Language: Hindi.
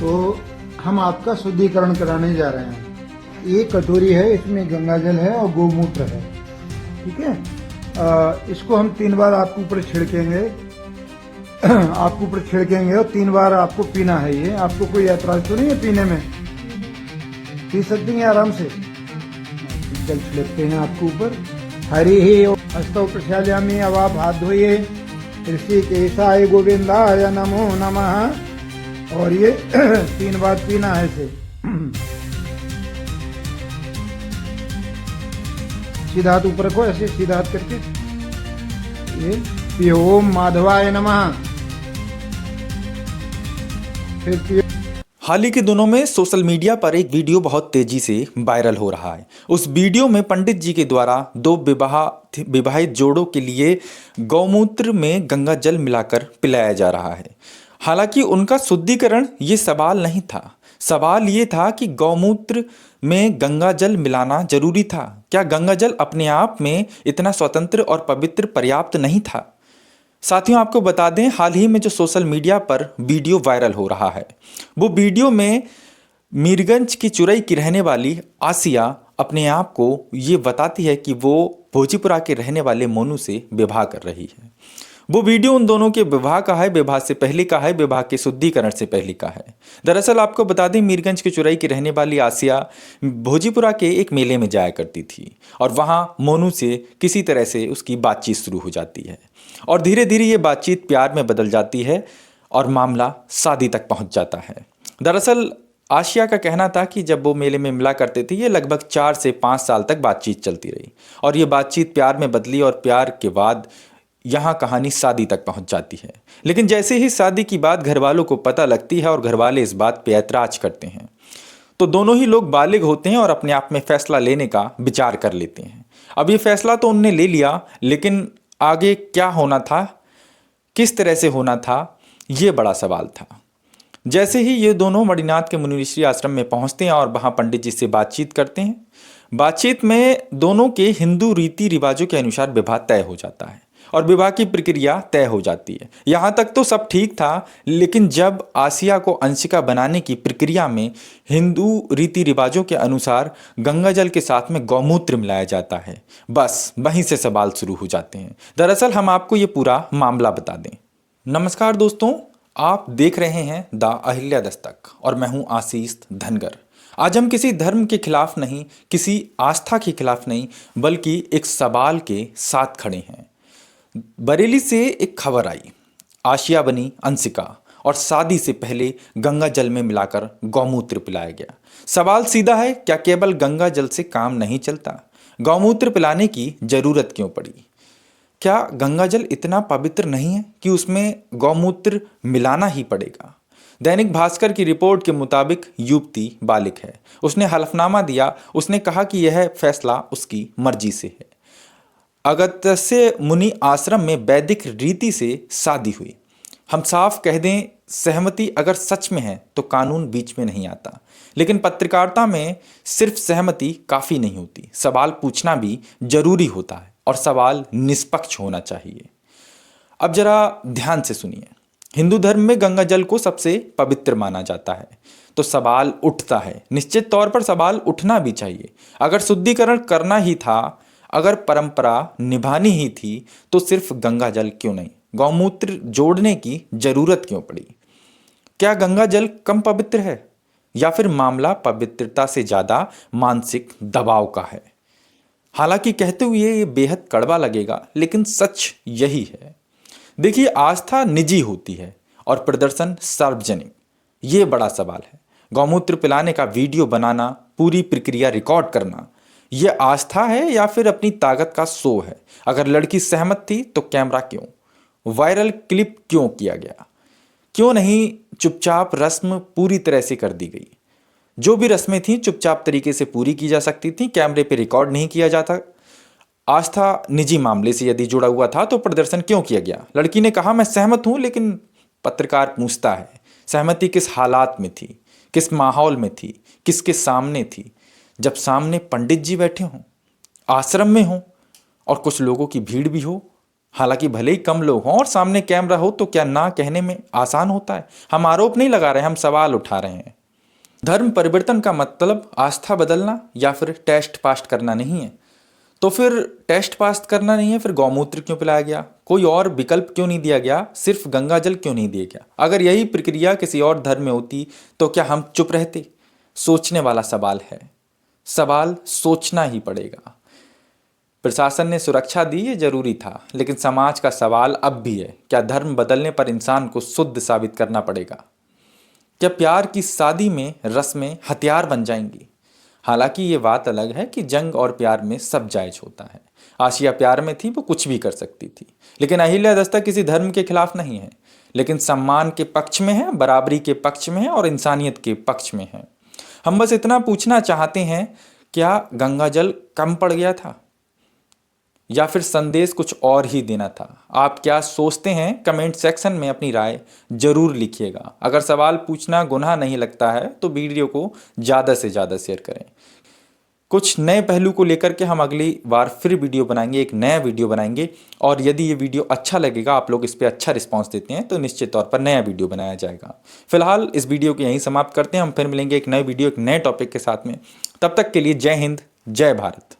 तो हम आपका शुद्धिकरण कराने जा रहे हैं। एक कटोरी है, इसमें गंगा जल है और गोमूत्र है। ठीक है, इसको हम 3 बार आपके ऊपर छिड़केंगे आपके ऊपर छिड़केंगे और 3 बार आपको पीना है। ये आपको कोई ऐतराज तो नहीं है पीने में? पी सकती हैं आराम से। जल छिड़कते हैं आपके ऊपर। हरि ही हस्तौ प्रक्षालयामि। अब आप हाथ धोइए। ऋषिकेशाय गोविंदाय नमो नमः। और ये 3 बार पीना है इसे। सीधा हाथ ऊपर रखो, ऐसे सीधा हाथ करके ये पियो। ओम माधवाय नमः। फिर पियो। हाल ही के दिनों में सोशल मीडिया पर एक वीडियो बहुत तेजी से वायरल हो रहा है। उस वीडियो में पंडित जी के द्वारा 2 विवाहित जोड़ों के लिए गौमूत्र में गंगा जल मिलाकर पिलाया जा रहा है। हालांकि उनका शुद्धिकरण ये सवाल नहीं था। सवाल ये था कि गौमूत्र में गंगा जल मिलाना जरूरी था। क्या गंगा जल अपने आप में इतना स्वतंत्र और पवित्र पर्याप्त नहीं था? साथियों, आपको बता दें, हाल ही में जो सोशल मीडिया पर वीडियो वायरल हो रहा है, वो वीडियो में मीरगंज की चुरई की रहने वाली आसिया अपने आप को ये बताती है कि वो भोजीपुरा के रहने वाले मोनू से विवाह कर रही है। वो वीडियो उन दोनों के विवाह का है, विवाह से पहले का है, विवाह के शुद्धिकरण से पहले का है। दरअसल आपको बता दें, मीरगंज की चुरई की रहने वाली आसिया भोजीपुरा के एक मेले में जाया करती थी और वहाँ मोनू से किसी तरह से उसकी बातचीत शुरू हो जाती है और धीरे धीरे ये बातचीत प्यार में बदल जाती है और मामला शादी तक पहुँच जाता है। दरअसल आशिया का कहना था कि जब वो मेले में मिला करते थे, ये लगभग 4 से 5 साल तक बातचीत चलती रही और ये बातचीत प्यार में बदली और प्यार के बाद यहाँ कहानी शादी तक पहुँच जाती है। लेकिन जैसे ही शादी की बात घर वालों को पता लगती है और घर वाले इस बात पे ऐतराज करते हैं, तो दोनों ही लोग बालिग होते हैं और अपने आप में फैसला लेने का विचार कर लेते हैं। अब ये फैसला तो उनने ले लिया, लेकिन आगे क्या होना था, किस तरह से होना था, ये बड़ा सवाल था। जैसे ही ये दोनों मणिनाथ के मुनि ऋषि आश्रम में पहुंचते हैं और वहां पंडित जी से बातचीत करते हैं, बातचीत में दोनों के हिंदू रीति रिवाजों के अनुसार विवाह तय हो जाता है और विवाह की प्रक्रिया तय हो जाती है। यहाँ तक तो सब ठीक था, लेकिन जब आसिया को अंशिका बनाने की प्रक्रिया में हिंदू रीति रिवाजों के अनुसार गंगा जल के साथ में गौमूत्र मिलाया जाता है, बस वहीं से सवाल शुरू हो जाते हैं। दरअसल हम आपको ये पूरा मामला बता दें। नमस्कार दोस्तों, आप देख रहे हैं द अहिल्या दस्तक और मैं हूं आशीष धनगर। आज हम किसी धर्म के खिलाफ नहीं, किसी आस्था के खिलाफ नहीं, बल्कि एक सवाल के साथ खड़े हैं। बरेली से एक खबर आई, आशिया बनी अंशिका और शादी से पहले गंगा जल में मिलाकर गौमूत्र पिलाया गया। सवाल सीधा है, क्या केवल गंगा जल से काम नहीं चलता? गौमूत्र पिलाने की जरूरत क्यों पड़ी? क्या गंगा जल इतना पवित्र नहीं है कि उसमें गौमूत्र मिलाना ही पड़ेगा? दैनिक भास्कर की रिपोर्ट के मुताबिक युवती बालिग है। उसने हलफनामा दिया। उसने कहा कि यह फैसला उसकी मर्जी से है। अगस्त्य मुनि आश्रम में वैदिक रीति से शादी हुई। हम साफ कह दें, सहमति अगर सच में है तो कानून बीच में नहीं आता। लेकिन पत्रकारिता में सिर्फ सहमति काफ़ी नहीं होती, सवाल पूछना भी जरूरी होता है और सवाल निष्पक्ष होना चाहिए। अब जरा ध्यान से सुनिए। हिंदू धर्म में गंगा जल को सबसे पवित्र माना जाता है, तो सवाल उठता है, निश्चित तौर पर सवाल उठना भी चाहिए। अगर शुद्धिकरण करना ही था, अगर परंपरा निभानी ही थी, तो सिर्फ गंगा जल क्यों नहीं, गौमूत्र जोड़ने की जरूरत क्यों पड़ी? क्या गंगा जल कम पवित्र है या फिर मामला पवित्रता से ज्यादा मानसिक दबाव का है? हालांकि कहते हुए ये बेहद कड़वा लगेगा, लेकिन सच यही है। देखिए, आस्था निजी होती है और प्रदर्शन सार्वजनिक, ये बड़ा सवाल है। गौमूत्र पिलाने का वीडियो बनाना, पूरी प्रक्रिया रिकॉर्ड करना, यह आस्था है या फिर अपनी ताकत का शो है? अगर लड़की सहमत थी तो कैमरा क्यों, वायरल क्लिप क्यों किया गया? क्यों नहीं चुपचाप रस्म पूरी तरह से कर दी गई? जो भी रस्में थी चुपचाप तरीके से पूरी की जा सकती थी, कैमरे पे रिकॉर्ड नहीं किया जाता। आस्था निजी मामले से यदि जुड़ा हुआ था तो प्रदर्शन क्यों किया गया? लड़की ने कहा मैं सहमत हूं, लेकिन पत्रकार पूछता है सहमति किस हालात में थी, किस माहौल में थी, किसके सामने थी? जब सामने पंडित जी बैठे हों, आश्रम में हों और कुछ लोगों की भीड़ भी हो, हालांकि भले ही कम लोग हों और सामने कैमरा हो तो क्या ना कहने में आसान होता है। हम आरोप नहीं लगा रहे, हम सवाल उठा रहे हैं। धर्म परिवर्तन का मतलब आस्था बदलना या फिर टेस्ट पास करना नहीं है। तो फिर टेस्ट पास करना नहीं है, फिर गौमूत्र क्यों पिलाया गया? कोई और विकल्प क्यों नहीं दिया गया? सिर्फ गंगा जल क्यों नहीं दिया गया? अगर यही प्रक्रिया किसी और धर्म में होती तो क्या हम चुप रहते? सोचने वाला सवाल है, सवाल सोचना ही पड़ेगा। प्रशासन ने सुरक्षा दी, ये जरूरी था, लेकिन समाज का सवाल अब भी है, क्या धर्म बदलने पर इंसान को शुद्ध साबित करना पड़ेगा? क्या प्यार की शादी में रस्में हथियार बन जाएंगी? हालांकि ये बात अलग है कि जंग और प्यार में सब जायज होता है। आसिया प्यार में थी, वो कुछ भी कर सकती थी, लेकिन अहिल्या दस्ता किसी धर्म के खिलाफ नहीं है, लेकिन सम्मान के पक्ष में है, बराबरी के पक्ष में है और इंसानियत के पक्ष में है। हम बस इतना पूछना चाहते हैं, क्या गंगा जल कम पड़ गया था या फिर संदेश कुछ और ही देना था? आप क्या सोचते हैं? कमेंट सेक्शन में अपनी राय जरूर लिखिएगा। अगर सवाल पूछना गुनाह नहीं लगता है तो वीडियो को ज़्यादा से ज़्यादा शेयर करें। कुछ नए पहलू को लेकर के हम अगली बार फिर वीडियो बनाएंगे, एक नया वीडियो बनाएंगे, और यदि ये वीडियो अच्छा लगेगा, आप लोग इस पर अच्छा रिस्पांस देते हैं, तो निश्चित तौर पर नया वीडियो बनाया जाएगा। फिलहाल इस वीडियो को यहीं समाप्त करते हैं। हम फिर मिलेंगे एक नए वीडियो, एक नए टॉपिक के साथ में। तब तक के लिए जय हिंद, जय भारत।